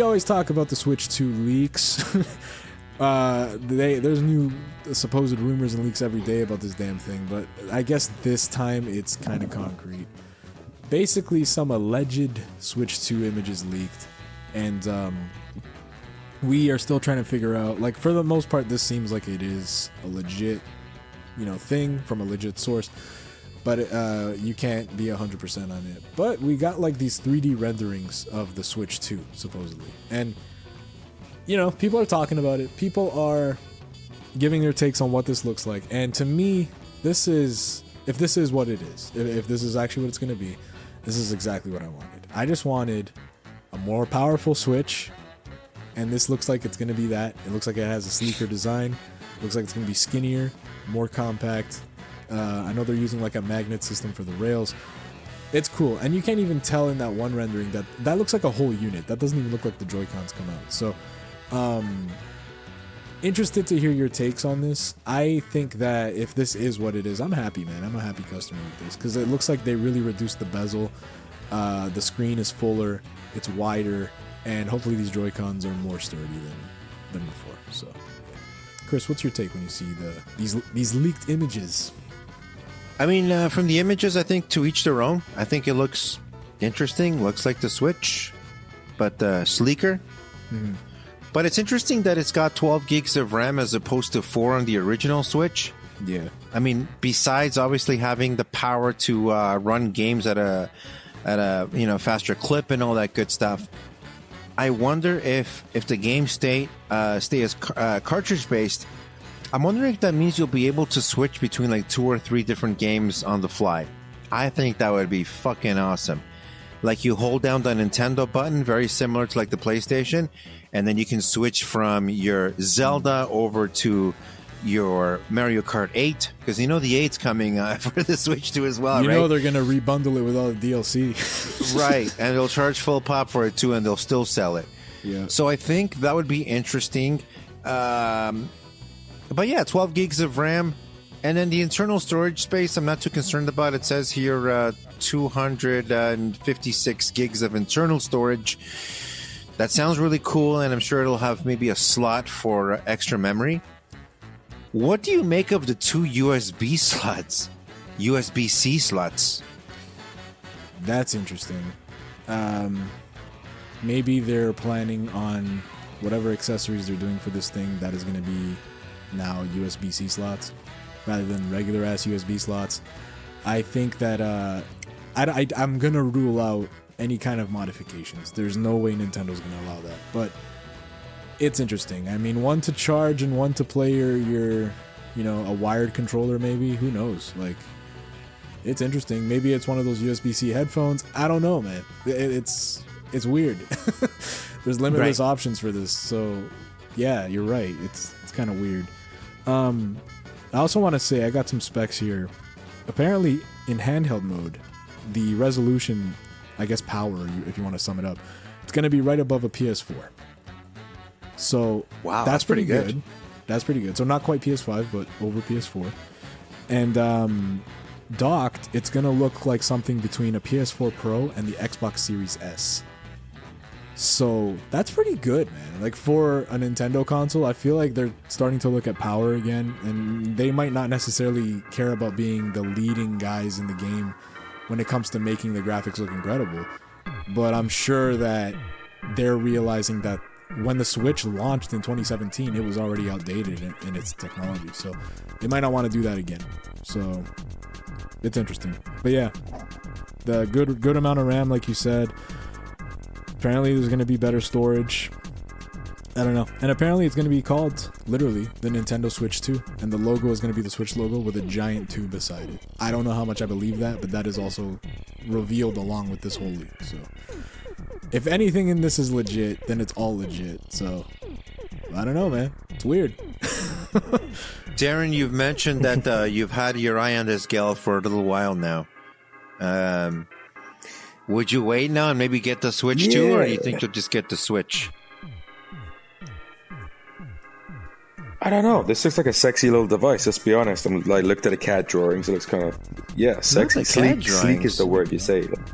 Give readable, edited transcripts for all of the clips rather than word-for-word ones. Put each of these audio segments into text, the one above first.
always talk about the Switch 2 leaks. There's new supposed rumors and leaks every day about this damn thing, but I guess this time it's kind of concrete. Basically, some alleged Switch 2 images leaked, and we are still trying to figure out, like, for the most part, this seems like it is a legit, thing from a legit source, but you can't be 100% on it. But we got, like, these 3D renderings of the Switch 2, supposedly, and people are talking about it. People are giving their takes on what this looks like. And to me, if this is what it is, if this is actually what it's going to be, this is exactly what I wanted. I just wanted a more powerful Switch, and this looks like it's going to be that. It looks like it has a sleeker design. It looks like it's going to be skinnier, more compact. I know they're using like a magnet system for the rails. It's cool. And you can't even tell in that one rendering that looks like a whole unit. That doesn't even look like the Joy-Cons come out. So, interested to hear your takes on this. I think that if this is what it is, I'm happy, man. I'm a happy customer with this because it looks like they really reduced the bezel. The screen is fuller, it's wider, and hopefully these Joy-Cons are more sturdy than before. So, yeah. Chris, what's your take when you see these leaked images? I mean, from the images, I think to each their own. I think it looks interesting. Looks like the Switch, but sleeker. Mm-hmm. But it's interesting that it's got 12 gigs of RAM as opposed to 4 on the original Switch. Yeah. I mean, besides obviously having the power to run games at a faster clip and all that good stuff, I wonder if the game stay as cartridge based. I'm wondering if that means you'll be able to switch between like 2 or 3 different games on the fly. I think that would be fucking awesome. Like you hold down the Nintendo button, very similar to like the PlayStation, and then you can switch from your Zelda over to your Mario Kart 8, because the 8's coming for the Switch 2 as well, right? They're going to rebundle it with all the DLC. Right, and they'll charge full pop for it too, and they'll still sell it. Yeah. So I think that would be interesting. But yeah, 12 gigs of RAM. And then the internal storage space, I'm not too concerned about. It says here 256 gigs of internal storage. That sounds really cool, and I'm sure it'll have maybe a slot for extra memory. What do you make of the 2 USB slots? USB-C slots? That's interesting. Maybe they're planning on whatever accessories they're doing for this thing that is going to be now USB-C slots rather than regular ass USB slots. I think that I'm going to rule out any kind of modifications. There's no way Nintendo's going to allow that. But it's interesting. I mean, one to charge and one to play your a wired controller maybe. Who knows? Like, it's interesting. Maybe it's one of those USB-C headphones. I don't know, man. It's weird. There's limitless options for this. So, yeah, you're right. It's kind of weird. I also want to say I got some specs here. Apparently, in handheld mode, the resolution, I guess power, if you want to sum it up, it's going to be right above a PS4. So wow, that's pretty good. That's pretty good. So not quite PS5, but over PS4. And docked, it's going to look like something between a PS4 Pro and the Xbox Series S. So that's pretty good, man. Like for a Nintendo console, I feel like they're starting to look at power again, and they might not necessarily care about being the leading guys in the game when it comes to making the graphics look incredible. But I'm sure that they're realizing that when the Switch launched in 2017, it was already outdated in its technology. So they might not want to do that again. So it's interesting. But yeah, the good amount of RAM, like you said. Apparently there's going to be better storage. I don't know. And apparently it's going to be called, literally, the Nintendo Switch 2. And the logo is going to be the Switch logo with a giant 2 beside it. I don't know how much I believe that, but that is also revealed along with this whole leak. So, if anything in this is legit, then it's all legit. So, I don't know, man. It's weird. Darren, you've mentioned that you've had your eye on this gal for a little while now. Would you wait now and maybe get the Switch too, or do you think you'll just get the Switch? I don't know. This looks like a sexy little device. Let's be honest. I looked at the CAD drawings. It looks kind of sexy. Sleek is the word you say. Like,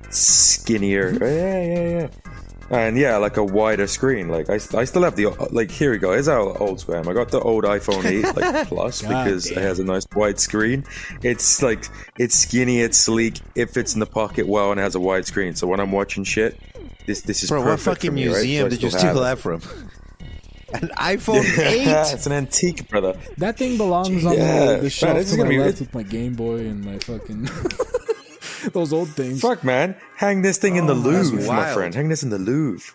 skinnier. Yeah. And yeah, like a wider screen. Like I still have the like. Here we go. Here's how old school I am. I got the old iPhone 8 like Plus because it has a nice wide screen. It's like it's skinny, it's sleek. It fits in the pocket well, and it has a wide screen. So when I'm watching shit, this is Bro, perfect what fucking for me, museum right? So did you steal that from? An iPhone 8? It's an antique, brother. That thing belongs on the shelf this is to gonna my be left with my Game Boy and my fucking those old things. Fuck, man. Hang this thing in the Louvre, my wild. friend. Hang this in the Louvre.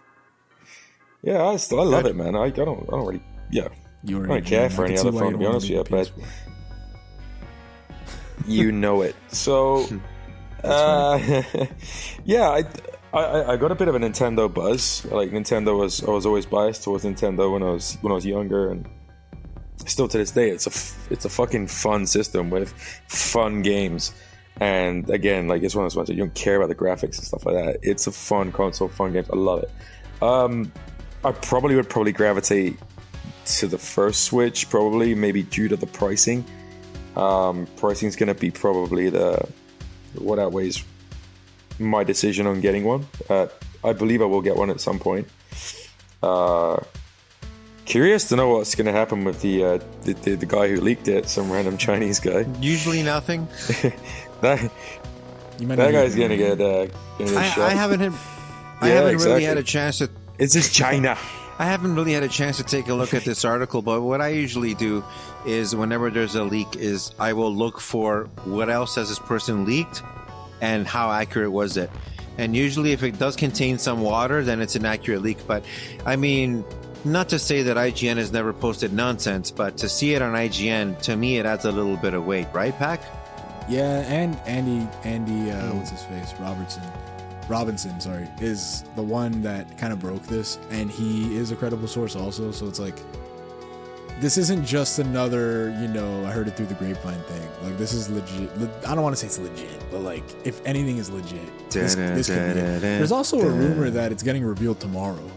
Yeah, I love it, man. I don't really, I don't care for any other phone, to be honest with you, but you know it. So, yeah, I got a bit of a Nintendo buzz. Like Nintendo I was always biased towards Nintendo when I was younger, and still to this day, it's a fucking fun system with fun games. And again, like it's one of those ones that you don't care about the graphics and stuff like that. It's a fun console, fun game. I love it. I probably would gravitate to the first Switch, probably maybe due to the pricing. Pricing is going to be probably what outweighs my decision on getting one. I believe I will get one at some point. Curious to know what's going to happen with the guy who leaked it, some random Chinese guy. Usually nothing. that guy's going to get shot. I haven't really had a chance to. It's just China. I haven't really had a chance to take a look at this article, but what I usually do is whenever there's a leak is I will look for what else has this person leaked and how accurate was it. And usually if it does contain some water, then it's an accurate leak. But I mean, not to say that IGN has never posted nonsense, but to see it on IGN, to me, it adds a little bit of weight. Right, Pac? Yeah, and Andy what's his face? Robinson, is the one that kind of broke this, and he is a credible source also. So it's like, this isn't just another, I heard it through the grapevine thing. Like, this is legit. I don't want to say it's legit, but like, if anything is legit, this could be it. There's also a rumor that it's getting revealed tomorrow.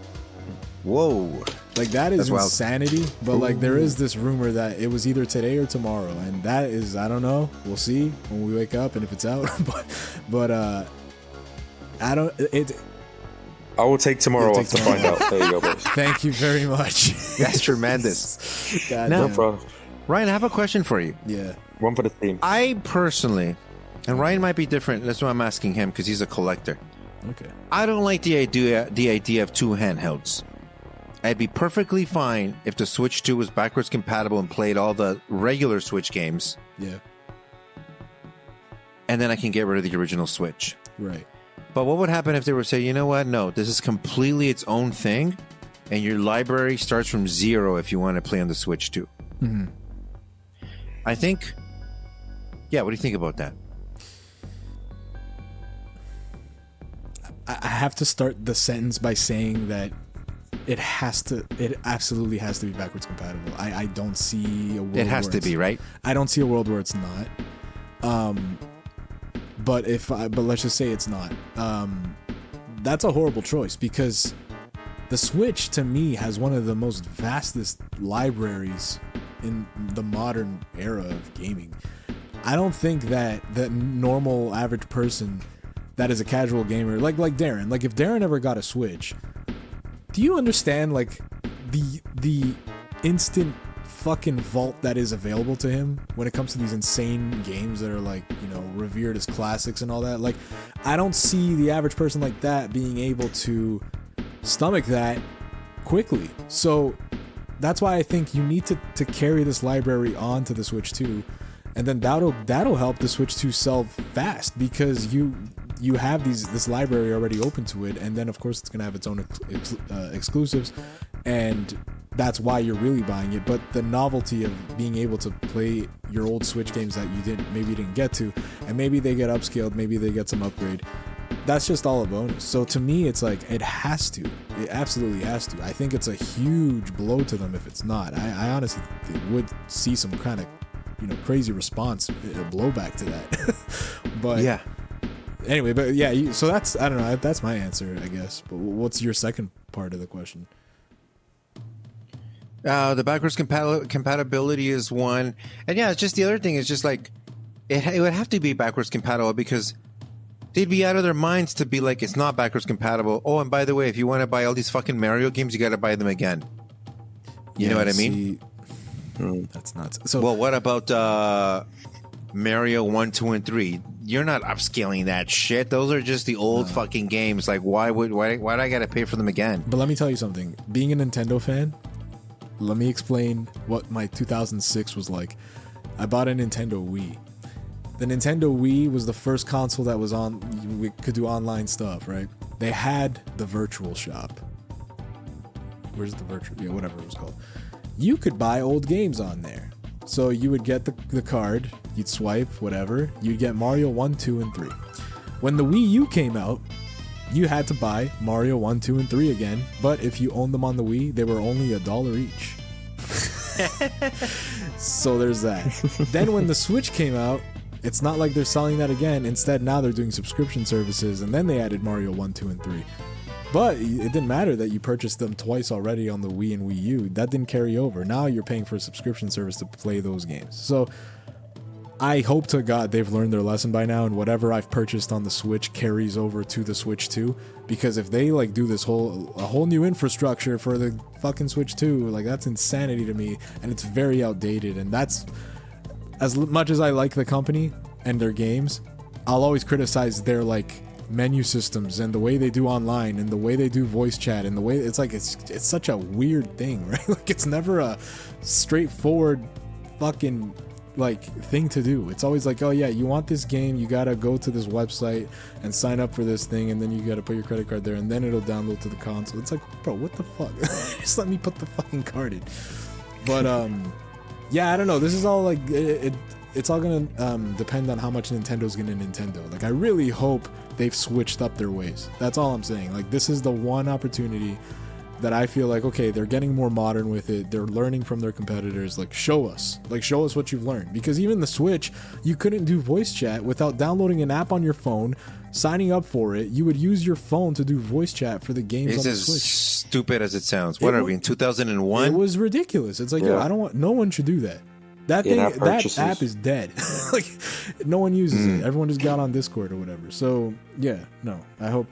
Whoa. Like, that is insanity, but like, there is this rumor that it was either today or tomorrow, and that is, I don't know. We'll see when we wake up and if it's out, but I will take tomorrow off to find out. There you go, boys. Thank you very much. That's tremendous. No problem. Ryan, I have a question for you. Yeah. One for the team. I personally, and Ryan might be different. That's why I'm asking him, because he's a collector. Okay. I don't like the idea of two handhelds. I'd be perfectly fine if the Switch 2 was backwards compatible and played all the regular Switch games. Yeah. And then I can get rid of the original Switch. Right. But what would happen if they were to say, you know what? No, this is completely its own thing, and your library starts from zero if you want to play on the Switch 2. Mm-hmm. I think, yeah, what do you think about that? I have to start the sentence by saying that it absolutely has to be backwards compatible. I don't see a world It has to be, right? I don't see a world where it's not. But let's just say it's not. That's a horrible choice, because the Switch to me has one of the most vastest libraries in the modern era of gaming. I don't think that the normal average person that is a casual gamer, like Darren, like if Darren ever got a Switch, do you understand like the instant fucking vault that is available to him when it comes to these insane games that are like, revered as classics and all that? Like, I don't see the average person like that being able to stomach that quickly. So that's why I think you need to carry this library on to the Switch 2, and then that'll help the Switch 2 sell fast, because you have this library already open to it, and then of course it's gonna have its own exclusives, and that's why you're really buying it. But the novelty of being able to play your old Switch games that you didn't get to, and maybe they get upscaled, maybe they get some upgrade, that's just all a bonus. So to me, it's like, it absolutely has to. I think it's a huge blow to them if it's not. I honestly would see some kind of crazy response, blowback to that. But yeah. Anyway, but yeah, so that's, I don't know, that's my answer, I guess. But what's your second part of the question? The backwards compatibility is one. And yeah, it's just the other thing is just like, it would have to be backwards compatible, because they'd be out of their minds to be like, it's not backwards compatible. Oh, and by the way, if you want to buy all these fucking Mario games, you got to buy them again. You know what I mean? That's nuts. So, well, what about Mario 1, 2, and 3? You're not upscaling that shit. Those are just the old fucking games. Like, why do I got to pay for them again? But let me tell you something. Being a Nintendo fan, let me explain what my 2006 was like. I bought a Nintendo Wii. The Nintendo Wii was the first console that was we could do online stuff, right? They had the virtual shop. Where's the virtual? Yeah, whatever it was called. You could buy old games on there. So you would get the card, you'd swipe, whatever. You'd get Mario 1, 2, and 3. When the Wii U came out, you had to buy Mario 1, 2, and 3 again. But if you owned them on the Wii, they were only $1 each. So there's that. Then when the Switch came out, it's not like they're selling that again. Instead, now they're doing subscription services, and then they added Mario 1, 2, and 3. But it didn't matter that you purchased them twice already on the Wii and Wii U. That didn't carry over. Now you're paying for a subscription service to play those games. So I hope to God they've learned their lesson by now, and whatever I've purchased on the Switch carries over to the Switch 2. Because if they like do this a whole new infrastructure for the fucking Switch 2, like that's insanity to me, and it's very outdated. And that's, as much as I like the company and their games, I'll always criticize their like menu systems and the way they do online and the way they do voice chat and the way it's such a weird thing, right? Like it's never a straightforward fucking like thing to do. It's always like, oh yeah, you want this game, you gotta go to this website and sign up for this thing, and then you gotta put your credit card there, and then it'll download to the console. It's like, bro, what the fuck? Just let me put the fucking card in. But yeah, I don't know. This is all like it's all gonna depend on how much Nintendo's gonna Nintendo. Like I really hope they've switched up their ways. That's all I'm saying. Like this is the one opportunity that I feel like, okay, they're getting more modern with it. They're learning from their competitors. Like show us what you've learned. Because even the Switch, you couldn't do voice chat without downloading an app on your phone, signing up for it. You would use your phone to do voice chat for the games on the Switch. It's as stupid as it sounds. What are we in 2001? It was ridiculous. It's like, yo, no one should do that. That app is dead. Like no one uses it. Everyone just got on Discord or whatever. So yeah, no. I hope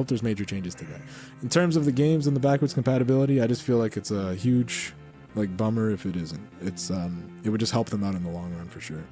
there's major changes to that. In terms of the games and the backwards compatibility, I just feel like it's a huge like bummer if it isn't. It's it would just help them out in the long run for sure.